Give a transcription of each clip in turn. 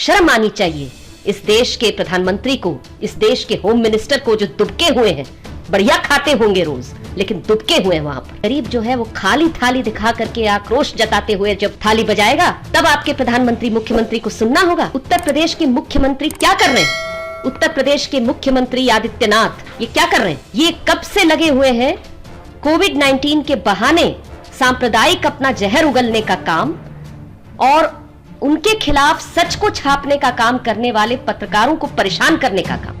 शर्म आनी चाहिए इस देश के प्रधानमंत्री को, इस देश के होम मिनिस्टर को, जो दुबके हुए हैं। बढ़िया खाते होंगे रोज, लेकिन दुबके हुए हैं वहां पर। गरीब जो है वो खाली थाली दिखा करके आक्रोश जताते हुए जब थाली बजाएगा, तब आपके प्रधानमंत्री मुख्यमंत्री को सुनना होगा। उत्तर प्रदेश के मुख्यमंत्री क्या कर रहे हैं? उत्तर प्रदेश के मुख्यमंत्री आदित्यनाथ ये क्या कर रहे हैं? ये कब से लगे हुए हैं कोविड-19 के बहाने सांप्रदायिक अपना जहर उगलने का काम और उनके खिलाफ सच को छापने का काम करने वाले पत्रकारों को परेशान करने का काम।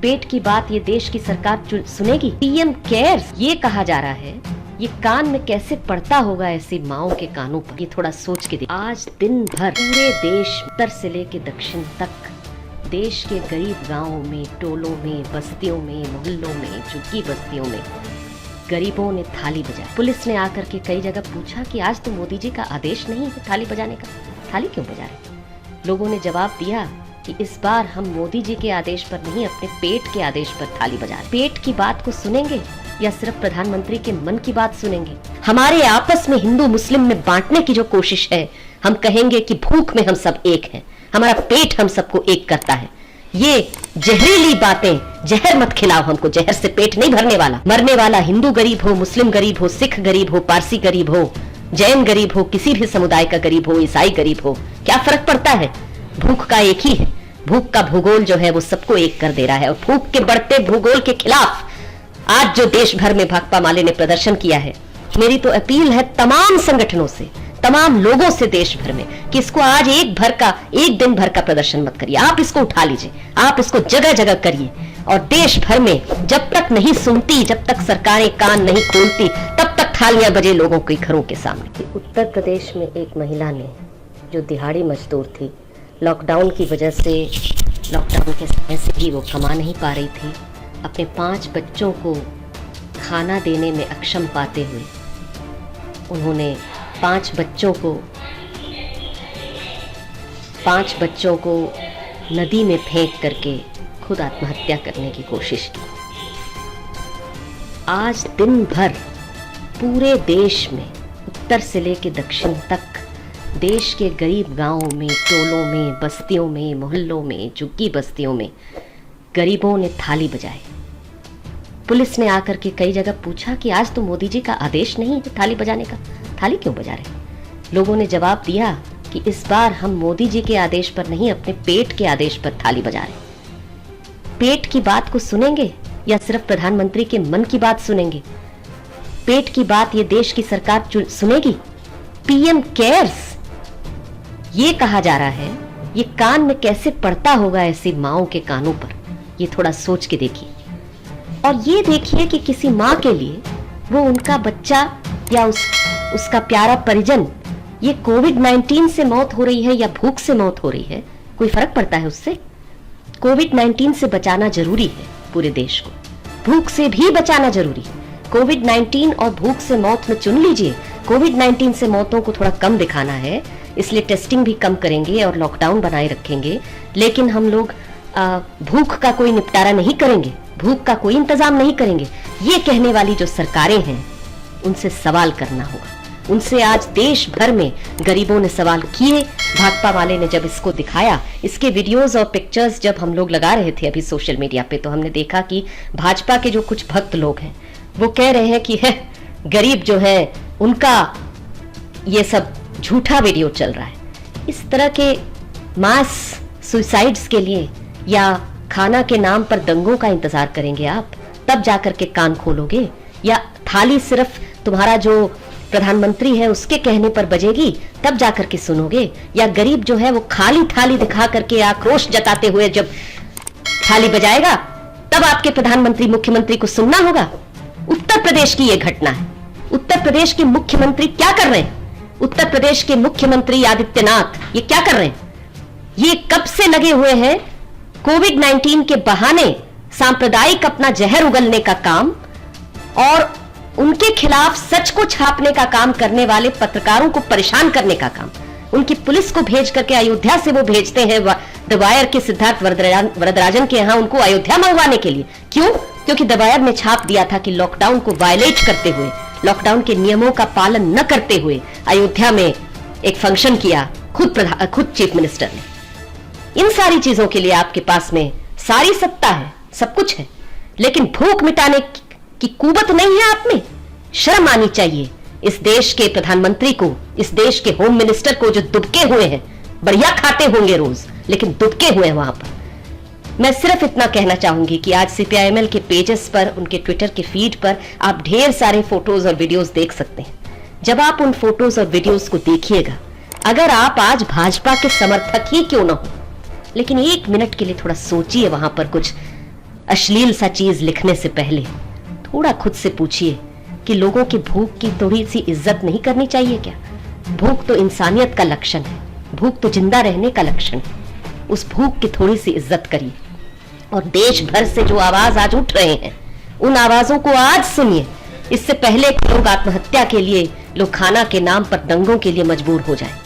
पेट की बात ये देश की सरकार सुनेगी? पीएम केयर्स ये कहा जा रहा है, ये कान में कैसे पड़ता होगा ऐसी माओं के कानों पर? ये थोड़ा सोच के देखिए। आज दिन भर पूरे देश, उत्तर से लेकर दक्षिण तक, देश के गरीब गांवों में, टोलों में, बस्तियों में, मोहल्लों में, झुग्गी बस्तियों में गरीबों ने थाली बजाई। पुलिस ने आकर के कई जगह पूछा कि आज तो मोदी जी का आदेश नहीं है थाली बजाने का, थाली क्यों बजा रहे? लोगों ने जवाब दिया कि इस बार हम मोदी जी के आदेश पर नहीं, अपने पेट के आदेश पर थाली बजा रहे। पेट की बात को सुनेंगे या सिर्फ प्रधानमंत्री के मन की बात सुनेंगे? हमारे आपस में हिंदू मुस्लिम में बांटने की जो कोशिश है, हम कहेंगे कि भूख में हम सब एक हैं, हमारा पेट हम सबको एक करता है। ये जहरीली बातें, जहर मत खिलाओ हमको, जहर से पेट नहीं भरने वाला। मरने वाला हिंदू गरीब हो, मुस्लिम गरीब हो, सिख गरीब हो, पारसी गरीब हो, जैन गरीब हो, किसी भी समुदाय का गरीब हो, ईसाई गरीब हो, क्या फर्क पड़ता है? भूख का एक ही है। भूख का भूगोल जो है वो सबको एक कर दे रहा है। और भूख के बढ़ते भूगोल के खिलाफ आज जो देश भर में भाकपा माले ने प्रदर्शन किया है, मेरी तो अपील है तमाम संगठनों से, तमाम लोगों से देश भर में, कि इसको आज एक दिन भर का प्रदर्शन मत करिए। आप इसको उठा लीजिए, आप इसको जगह जगह करिए। और देश भर में जब तक नहीं सुनती, जब तक सरकारें कान नहीं खोलती, तब तक थालियां बजे लोगों के घरों के सामने। उत्तर प्रदेश में एक महिला ने, जो दिहाड़ी मजदूर थी, लॉकडाउन की वजह से, लॉकडाउन के समय से भी वो कमा नहीं पा रही थी, अपने 5 बच्चों को खाना देने में अक्षम पाते हुए उन्होंने 5 बच्चों को नदी में फेंक करके खुद आत्महत्या करने की कोशिश की। आज दिन भर पूरे देश में, उत्तर से लेकर दक्षिण तक, देश के गरीब गांवों में, टोलों में, बस्तियों में, मोहल्लों में, झुग्गी बस्तियों में गरीबों ने थाली बजाई। पुलिस ने आकर के कई जगह पूछा कि आज तो मोदी जी का आदेश नहीं है थाली बजाने का, थाली क्यों बजा रहे? लोगों ने जवाब दिया कि इस बार हम मोदी जी के आदेश पर नहीं, अपने पेट के आदेश पर थाली बजा रहे। पेट की बात को सुनेंगे या सिर्फ प्रधानमंत्री के मन की बात सुनेंगे? पेट की बात ये देश की सरकार सुनेगी? पीएम केयर्स ये कहा जा रहा है, ये कान में कैसे पड़ता होगा ऐसी माओं के कानों पर? ये थोड़ा सोच के देखिए। और ये देखिए कि किसी माँ के लिए वो उनका बच्चा या उसका प्यारा परिजन, ये कोविड-19 से मौत हो रही है या भूख से मौत हो रही है, कोई फर्क पड़ता है उससे? कोविड-19 से बचाना जरूरी है पूरे देश को, भूख से भी बचाना जरूरी है। कोविड-19 और भूख से मौत में चुन लीजिए। कोविड-19 से मौतों को थोड़ा कम दिखाना है, इसलिए टेस्टिंग भी कम करेंगे और लॉकडाउन बनाए रखेंगे, लेकिन हम लोग भूख का कोई निपटारा नहीं करेंगे, भूख का कोई इंतजाम नहीं करेंगे। ये कहने वाली जो सरकारें हैं, उनसे सवाल करना होगा। उनसे आज देश भर में गरीबों ने सवाल किए। भाकपा वाले ने जब इसको दिखाया, इसके वीडियोस और पिक्चर्स जब हम लोग लगा रहे थे अभी सोशल मीडिया पे, तो हमने देखा कि भाजपा के जो कुछ भक्त लोग हैं वो कह रहे हैं कि है गरीब जो है उनका ये सब झूठा वीडियो चल रहा है। इस तरह के मास सुसाइड्स के लिए या खाना के नाम पर दंगों का इंतजार करेंगे आप, तब जाकर के कान खोलोगे? या थाली सिर्फ तुम्हारा जो प्रधानमंत्री है उसके कहने पर बजेगी, तब जाकर के सुनोगे? या गरीब जो है वो खाली थाली दिखा करके आक्रोश जताते हुए जब थाली बजाएगा, तब आपके प्रधानमंत्री मुख्यमंत्री को सुनना होगा? उत्तर प्रदेश की यह घटना है। उत्तर प्रदेश के मुख्यमंत्री क्या कर रहे हैं? उत्तर प्रदेश के मुख्यमंत्री आदित्यनाथ ये क्या कर रहे हैं? ये कब से लगे हुए हैं कोविड-19 के बहाने सांप्रदायिक अपना जहर उगलने का काम और उनके खिलाफ सच को छापने का काम करने वाले पत्रकारों को परेशान करने का काम। उनकी पुलिस को भेज करके अयोध्या से वो भेजते हैं द वायर के सिद्धार्थ वरदराजन के यहाँ उनको अयोध्या मंगवाने के लिए। क्यों? क्योंकि द वायर में छाप दिया था कि लॉकडाउन को वायलेट करते हुए, लॉकडाउन के नियमों का पालन न करते हुए अयोध्या में एक फंक्शन किया खुद चीफ मिनिस्टर ने। इन सारी चीजों के लिए आपके पास में सारी सत्ता है, सब कुछ है, लेकिन भूख मिटाने की कुवत नहीं है आप में। शर्म आनी चाहिए इस देश के प्रधानमंत्री को, इस देश के होम मिनिस्टर को, जो दुबके हुए हैं। बढ़िया खाते होंगे रोज, लेकिन दुबके हुए हैं वहां पर। मैं सिर्फ इतना कहना चाहूंगी कि आज सीपीआईएमएल के पेजेस पर, उनके ट्विटर के फीड पर आप ढेर सारे फोटोज और वीडियोस देख सकते हैं। जब आप उन फोटोज और वीडियोस को देखिएगा, अगर आप आज भाजपा के समर्थक ही क्यों ना हो, लेकिन एक मिनट के लिए थोड़ा सोचिए, वहां पर कुछ अश्लील सा चीज लिखने से पहले थोड़ा खुद से पूछिए कि लोगों की भूख की थोड़ी सी इज्जत नहीं करनी चाहिए क्या? भूख तो इंसानियत का लक्षण है, भूख तो जिंदा रहने का लक्षण है। उस भूख की थोड़ी सी इज्जत करिए। और देश भर से जो आवाज आज उठ रहे हैं, उन आवाजों को आज सुनिए। इससे पहले कि लोग आत्महत्या के लिए, लोग खाना के नाम पर दंगों के लिए मजबूर हो जाए।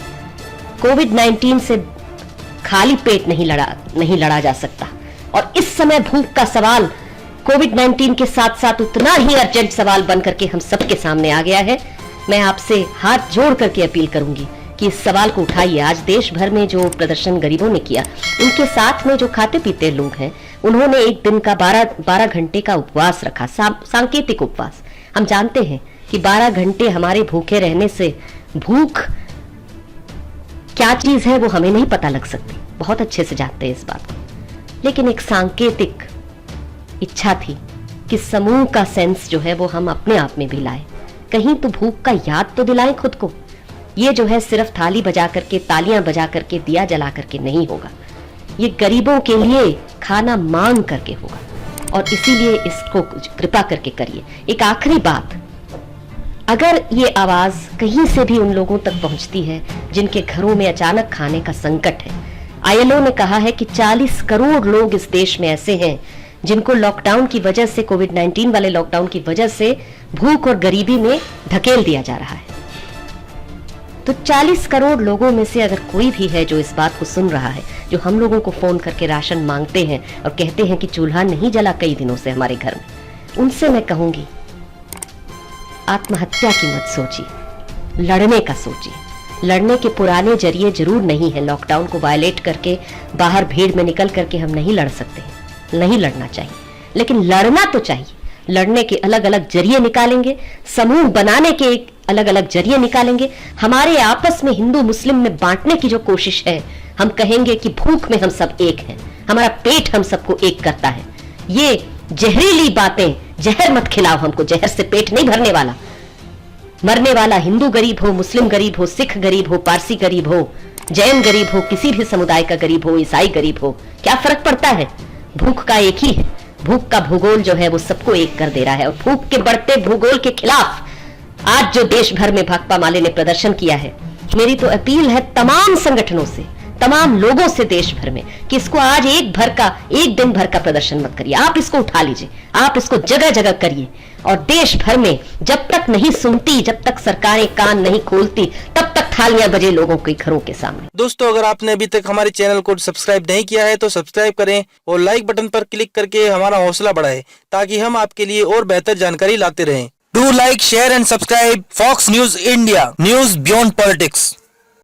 कोविड-19 से खाली पेट नहीं लड़ा जा सकता। और इस समय भूख का सवाल कोविड-19 के साथ साथ उतना ही अर्जेंट सवाल बन करके हम सबके सामने आ गया है। मैं आपसे हाथ जोड़ करके अपील करूंगी कि इस सवाल को उठाइए। आज देश भर में जो प्रदर्शन गरीबों ने किया, उनके साथ में जो खाते पीते लोग हैं, उन्होंने एक दिन का 12 घंटे का उपवास रखा, सांकेतिक उपवास। हम जानते हैं कि 12 घंटे हमारे भूखे रहने से भूख क्या चीज है वो हमें नहीं पता लग सकती, बहुत अच्छे से जानते हैं इस बात को। लेकिन एक सांकेतिक इच्छा थी कि समूह का सेंस जो है वो हम अपने आप में भी लाए। कहीं तो भूख का याद तो दिलाएं खुद को। ये जो है सिर्फ थाली बजा करके, तालियां बजा करके, दिया जला करके नहीं होगा। ये गरीबों के लिए खाना मांग करके होगा, और इसीलिए इसको कृपा करके करिए। एक आखिरी बात, अगर ये आवाज कहीं से भी उन लोगों तक पहुंचती है जिनके घरों में अचानक खाने का संकट है, आईएलओ ने कहा है कि 40 करोड़ लोग इस देश में ऐसे हैं जिनको लॉकडाउन की वजह से, कोविड-19 वाले लॉकडाउन की वजह से भूख और गरीबी में धकेल दिया जा रहा है। तो 40 करोड़ लोगों में से अगर कोई भी है जो इस बात को सुन रहा है, जो हम लोगों को फोन करके राशन मांगते हैं और कहते हैं कि चूल्हा नहीं जला कई दिनों से हमारे घर में, उनसे मैं कहूंगी आत्महत्या की मत सोचिए, लड़ने का सोचिए। लड़ने के पुराने जरिए जरूर नहीं है। लॉकडाउन को वायलेट करके बाहर भीड़ में निकल करके हम नहीं लड़ सकते, नहीं लड़ना चाहिए, लेकिन लड़ना तो चाहिए। लड़ने के अलग अलग जरिए निकालेंगे, समूह बनाने के एक अलग अलग जरिए निकालेंगे। हमारे आपस में हिंदू मुस्लिम में बांटने की जो कोशिश है, हम कहेंगे कि भूख में हम सब एक हैं, हमारा पेट हम सबको एक करता है। ये जहरीली बातें, जहर मत खिलाओ हमको, जहर से पेट नहीं भरने वाला। मरने वाला हिंदू गरीब हो, मुस्लिम गरीब हो, सिख गरीब हो, पारसी गरीब हो, जैन गरीब हो, किसी भी समुदाय का गरीब हो, ईसाई गरीब हो, क्या फर्क पड़ता है? भूख का एक ही है। भूख का भूगोल जो है वो सबको एक कर दे रहा है। और भूख के बढ़ते भूगोल के खिलाफ आज जो देश भर में भाकपा माले ने प्रदर्शन किया है, मेरी तो अपील है तमाम संगठनों से, तमाम लोगों से देश भर में, कि इसको आज एक दिन भर का प्रदर्शन मत करिए। आप इसको उठा लीजिए, आप इसको जगह जगह करिए। और देश भर में जब तक नहीं सुनती, जब तक सरकारें कान नहीं खोलती, तब तक थालियां बजे लोगों के घरों के सामने। दोस्तों, अगर आपने अभी तक हमारे चैनल को सब्सक्राइब नहीं किया है तो सब्सक्राइब करें और लाइक बटन पर क्लिक करके हमारा हौसला बढ़ाएं, ताकि हम आपके लिए और बेहतर जानकारी लाते रहें। Do like, share and subscribe Fox News India, news beyond politics.